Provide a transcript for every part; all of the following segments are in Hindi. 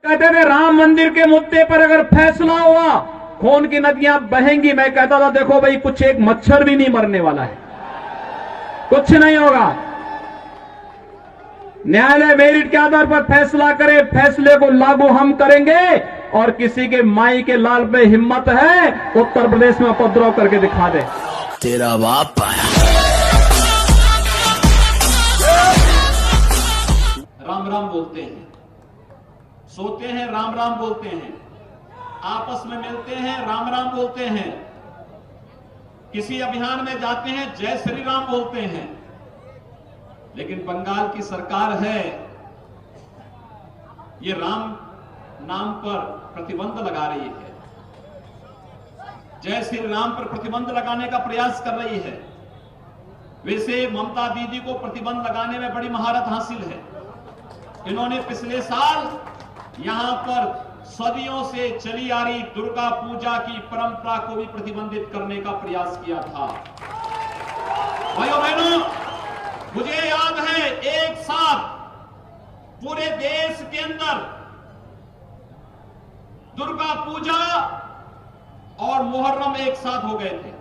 कहते थे राम मंदिर के मुद्दे पर अगर फैसला हुआ खून की नदियां बहेंगी। मैं कहता था देखो भाई कुछ एक मच्छर भी नहीं मरने वाला है, कुछ नहीं होगा। न्यायालय मेरिट के आधार पर फैसला करे, फैसले को लागू हम करेंगे। और किसी के माई के लाल पे हिम्मत है उत्तर प्रदेश में उपद्रव करके दिखा दे। तेरा बाप आया। राम राम बोलते हैं, सोते हैं राम राम बोलते हैं, आपस में मिलते हैं राम राम बोलते हैं, किसी अभियान में जाते हैं जय श्री राम बोलते हैं। लेकिन बंगाल की सरकार है ये राम नाम पर प्रतिबंध लगा रही है, जय श्री राम पर प्रतिबंध लगाने का प्रयास कर रही है। वैसे ममता दीदी को प्रतिबंध लगाने में बड़ी महारत हासिल है। इन्होंने पिछले साल यहां पर सदियों से चली आ रही दुर्गा पूजा की परंपरा को भी प्रतिबंधित करने का प्रयास किया था। भाइयों बहनों, मुझे याद है एक साथ पूरे देश के अंदर दुर्गा पूजा और मुहर्रम एक साथ हो गए थे।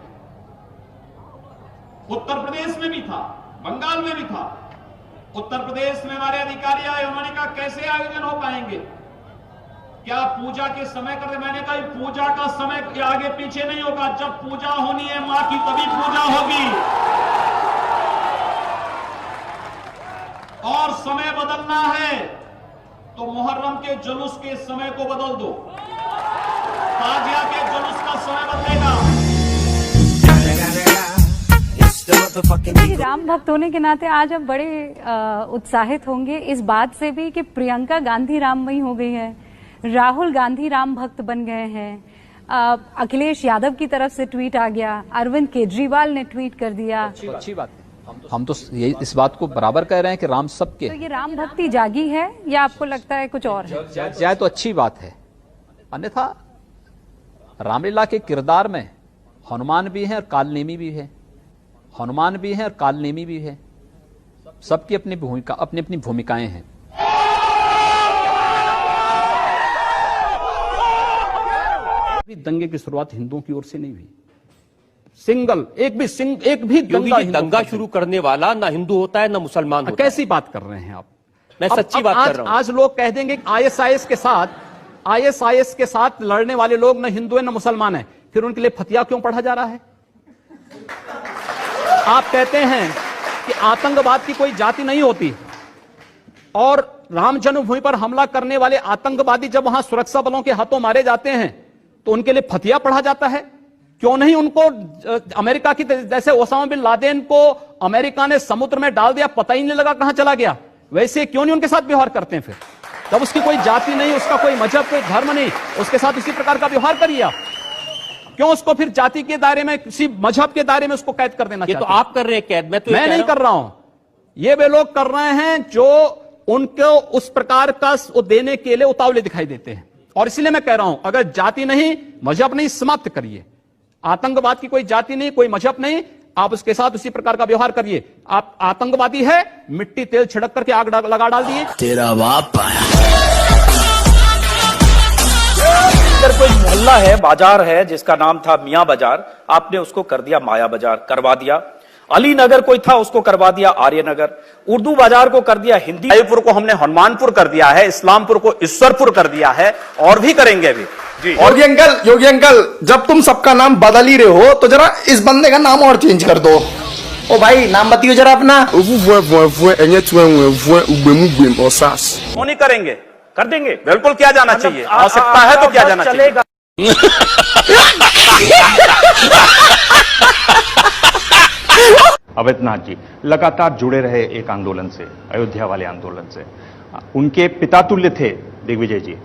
उत्तर प्रदेश में भी था, बंगाल में भी था। उत्तर प्रदेश में हमारे अधिकारी आए, उन्होंने कहा कैसे आयोजन हो पाएंगे, क्या पूजा के समय करते। मैंने कहा पूजा का समय के आगे पीछे नहीं होगा, जब पूजा होनी है मां की तभी पूजा होगी। और समय बदलना है तो मुहर्रम के जुलूस के समय को बदल दो, ताजिया के जुलूस का समय बदलेगा। राम भक्त होने के नाते आज आप बड़े उत्साहित होंगे इस बात से भी कि प्रियंका गांधी राममयी हो गई है, राहुल गांधी राम भक्त बन गए हैं, अखिलेश यादव की तरफ से ट्वीट आ गया, अरविंद केजरीवाल ने ट्वीट कर दिया। अच्छी बात है। हम तो ये इस बात को बराबर कह रहे हैं कि राम सबके। तो ये राम भक्ति जागी है या आपको लगता है कुछ और है? जाए तो अच्छी बात है, अन्यथा रामलीला के किरदार में हनुमान भी है और कालनेमी भी है, हनुमान भी है और कालनेमी भी है। सबकी अपनी भूमिका, अपनी अपनी भूमिकाएं हैं। दंगे की शुरुआत हिंदुओं की ओर से नहीं हुई। एक भी दंगा शुरू करने वाला ना हिंदू होता है ना मुसलमान होता है। कैसी बात कर रहे हैं आप? मैं सच्ची बात कर रहा हूं। आज लोग कह देंगे आईएसआईएस के साथ लड़ने वाले लोग ना हिंदू है ना मुसलमान है, फिर उनके लिए फतिया क्यों पढ़ा जा रहा है? आप कहते हैं कि आतंकवाद की कोई जाति नहीं होती, और राम जन्मभूमि पर हमला करने वाले आतंकवादी जब वहां सुरक्षा बलों के हाथों मारे जाते हैं तो उनके लिए फतिया पढ़ा जाता है। क्यों नहीं उनको अमेरिका की जैसे ओसामा बिन लादेन को अमेरिका ने समुद्र में डाल दिया, पता ही नहीं लगा कहां चला गया, वैसे क्यों नहीं उनके साथ व्यवहार करते हैं? फिर जब उसकी कोई जाति नहीं, उसका कोई मजहब, कोई धर्म नहीं, उसके साथ इसी प्रकार का व्यवहार करिए आप। क्यों उसको फिर जाति के दायरे में, किसी मजहब के दायरे में उसको कैद कर देना? ये तो आप कर रहे हैं कैद, मैं नहीं कर रहा हूं। ये वे लोग कर रहे हैं जो उनको उस प्रकार का वो देने के लिए उतावले दिखाई देते हैं। और इसलिए मैं कह रहा हूं, अगर जाति नहीं, मजहब नहीं, समाप्त करिए। आतंकवाद की कोई जाति नहीं, कोई मजहब नहीं, आप उसके साथ उसी प्रकार का व्यवहार करिए। आप आतंकवादी है, मिट्टी तेल छिड़क करके आग लगा डाल दिए। तेरा बाप आया। अगर कोई मोहल्ला है, बाजार है जिसका नाम था मियां बाजार, आपने उसको कर दिया माया बाजार, करवा दिया। अली नगर कोई था, उसको करवा दिया आर्य नगर। उर्दू बाजार को कर दिया हिंदी। रायपुर को हमने हनुमानपुर कर दिया है, इस्लामपुर को ईश्वरपुर कर दिया है, और भी करेंगे अभी जी। योगी अंकल, जब तुम सबका नाम बदल ही रहे हो तो जरा इस बंदे का नाम और चेंज कर दो। ओ भाई, नाम बताइए जरा अपना। वो नहीं करेंगे, कर देंगे, बिल्कुल किया जाना चाहिए। आवश्यकता है तो किया जाना चाहिए। अवैधनाथ जी लगातार जुड़े रहे एक आंदोलन से, अयोध्या वाले आंदोलन से। उनके पिता तुल्य थे दिग्विजय जी।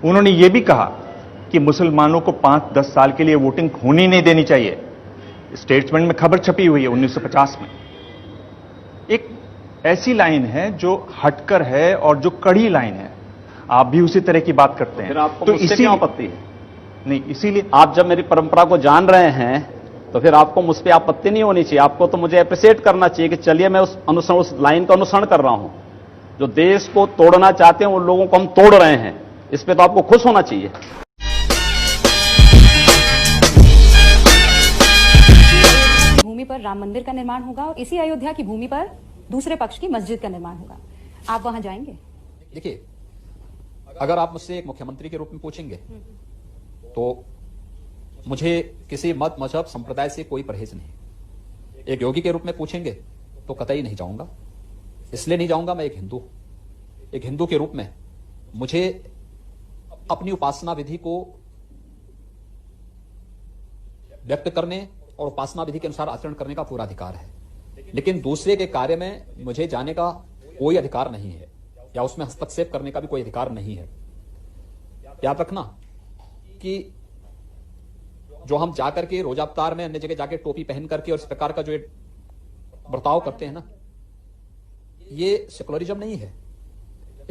उन्होंने ये भी कहा कि मुसलमानों को 5-10 साल के लिए वोटिंग होनी नहीं देनी चाहिए। स्टेट्समेंट में खबर छपी हुई है 1950 में। एक ऐसी लाइन है जो हटकर है और जो कड़ी लाइन है। आप भी उसी तरह की बात करते हैं, तो इसी आपत्ति है? नहीं, इसीलिए आप जब मेरी परंपरा को जान रहे हैं तो फिर आपको मुझ पर आपत्ति नहीं होनी चाहिए। आपको तो मुझे अप्रिशिएट करना चाहिए कि चलिए मैं उस लाइन का अनुसरण कर रहा हूं। जो देश को तोड़ना चाहते हैं उन लोगों को हम तोड़ रहे हैं, इस पे तो आपको खुश होना चाहिए। भूमि पर राम मंदिर का निर्माण होगा और इसी अयोध्या की भूमि पर दूसरे पक्ष की मस्जिद का निर्माण होगा। आप वहां जाएंगे? देखिए, अगर आप मुझसे एक मुख्यमंत्री के रूप में पूछेंगे तो मुझे किसी मत मजहब संप्रदाय से कोई परहेज नहीं। एक योगी के रूप में पूछेंगे तो कतई नहीं जाऊंगा। इसलिए नहीं जाऊंगा, मैं एक हिंदू हूं। एक हिंदू के रूप में मुझे अपनी उपासना विधि को व्यक्त करने और उपासना विधि के अनुसार आचरण करने का पूरा अधिकार है, लेकिन दूसरे के कार्य में मुझे जाने का कोई अधिकार नहीं है या उसमें हस्तक्षेप करने का भी कोई अधिकार नहीं है। याद रखना कि जो हम जाकर के रोजा अवतार में अन्य जगह जाके टोपी पहन करके और इस प्रकार का जो बर्ताव करते हैं ना, ये सेकुलरिज्म नहीं है।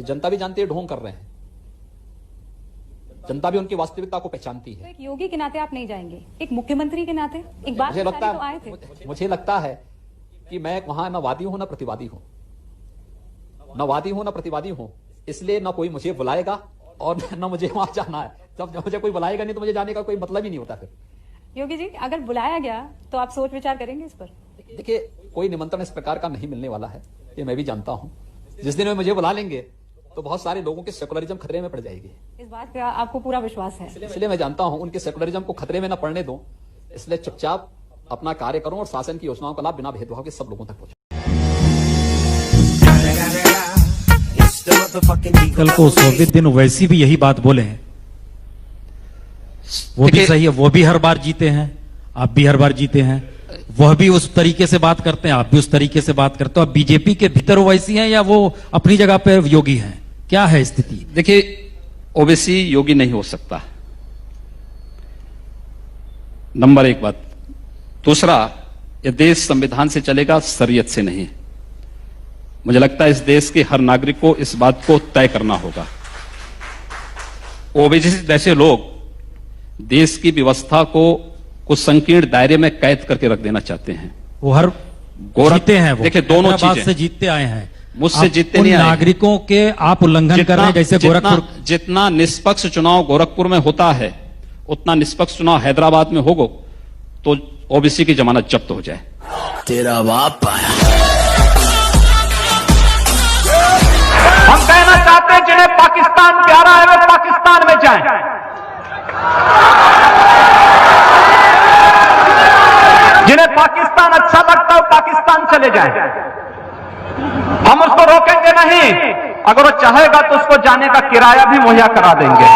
जनता भी जानती है ढोंग कर रहे हैं, जनता भी उनकी वास्तविकता को पहचानती है। तो एक योगी के नाते आप नहीं जाएंगे, एक मुख्यमंत्री के नाते? एक बात मुझे लगता तो आए थे। मुझे लगता है कि मैं वहां न वादी हूं न प्रतिवादी हूं, न वादी हूं न प्रतिवादी हूं, इसलिए न कोई मुझे बुलाएगा और न मुझे वहां जाना है। जब मुझे कोई बुलाएगा नहीं तो मुझे जाने का कोई मतलब ही नहीं होता। फिर योगी जी, अगर बुलाया गया तो आप सोच विचार करेंगे इस पर? देखिए, कोई निमंत्रण इस प्रकार का नहीं मिलने वाला है, ये मैं भी जानता हूं। जिस दिन मुझे बुला लेंगे तो बहुत सारे लोगों की सेकुलरिज्म खतरे में पड़ जाएगी। इस बात का आपको पूरा विश्वास है? इसलिए मैं जानता हूं उनके सेकुलरिज्म को खतरे में न पड़ने दूं, इसलिए चुपचाप अपना कार्य करूं और शासन की योजनाओं का लाभ बिना भेदभाव के सब लोगों तक पहुंचे। कल को 100वें दिन वैसी भी यही बात बोले हैं, वो भी सही है। वो भी हर बार जीते हैं, आप भी हर बार जीते हैं। वह भी उस तरीके से बात करते हैं, आप भी उस तरीके से बात करते हो। अब बीजेपी के भीतर वैसी हैं या वो अपनी जगह पे योगी हैं? क्या है स्थिति? देखिए, ओवैसी योगी नहीं हो सकता, नंबर एक बात। दूसरा, यह देश संविधान से चलेगा, शरीयत से नहीं। मुझे लगता है इस देश के हर नागरिक को इस बात को तय करना होगा। ओवैसी जैसे लोग देश की व्यवस्था को कुछ संकीर्ण दायरे में कैद करके रख देना चाहते हैं। वो हर जीते हैं, वो देखिए दोनों चीजें से जीतते आए हैं, मुझसे जीतते नहीं आए। नागरिकों के आप उल्लंघन कर रहे हैं। जैसे गोरखपुर, जितना निष्पक्ष चुनाव गोरखपुर में होता है उतना निष्पक्ष चुनाव हैदराबाद में होगा तो ओबीसी की जमानत जब्त हो जाए। तेरा बाप आया। हम कहना चाहते हैं जिन्हें पाकिस्तान प्यारा है वे पाकिस्तान में जाएं। जिन्हें पाकिस्तान अच्छा लगता है वो पाकिस्तान चले जाएं। हम उसको रोकेंगे नहीं, अगर वो चाहेगा तो उसको जाने का किराया भी मुहैया करा देंगे।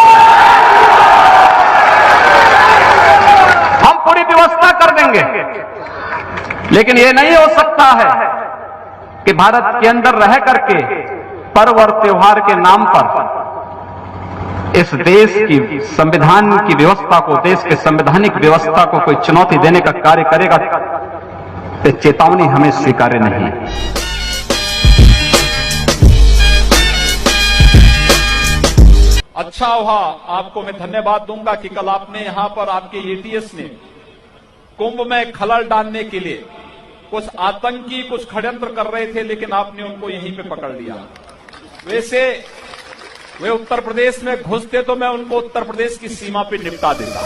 हम पूरी व्यवस्था कर देंगे, लेकिन ये नहीं हो सकता है कि भारत के अंदर रह करके पर्व और त्योहार के नाम पर इस देश की संविधान की व्यवस्था को, देश के संवैधानिक व्यवस्था को कोई चुनौती देने का कार्य करेगा तो चेतावनी हमें स्वीकार्य नहीं है। अच्छा हुआ, आपको मैं धन्यवाद दूंगा कि कल आपने यहां पर आपके एटीएस ने कुंभ में खलल डालने के लिए कुछ आतंकी कुछ षड्यंत्र कर रहे थे, लेकिन आपने उनको यहीं पे पकड़ लिया। वैसे वे उत्तर प्रदेश में घुसते तो मैं उनको उत्तर प्रदेश की सीमा पे निपटा देता।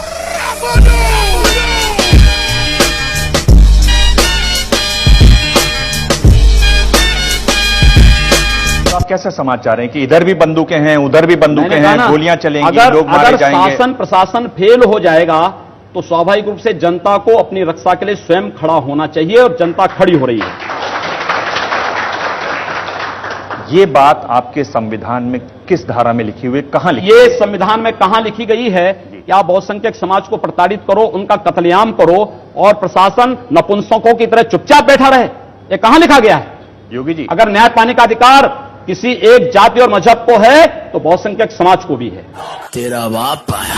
तो आप कैसे समाज चाह रहे हैं कि इधर भी बंदूकें हैं, उधर भी बंदूकें हैं, गोलियां चलेंगी, लोग मारे जाएंगे? अगर शासन प्रशासन फेल हो जाएगा तो स्वाभाविक रूप से जनता को अपनी रक्षा के लिए स्वयं खड़ा होना चाहिए और जनता खड़ी हो रही है। ये बात आपके संविधान में किस धारा में लिखी हुई, कहां लिखी? ये संविधान में कहां लिखी गई है कि आप बहुसंख्यक समाज को प्रताड़ित करो, उनका कत्लेआम करो और प्रशासन नपुंसकों की तरह चुपचाप बैठा रहे? ये कहां लिखा गया है? योगी जी, अगर न्याय पाने का अधिकार किसी एक जाति और मजहब को है तो बहुसंख्यक समाज को भी है। तेरा बाप आया।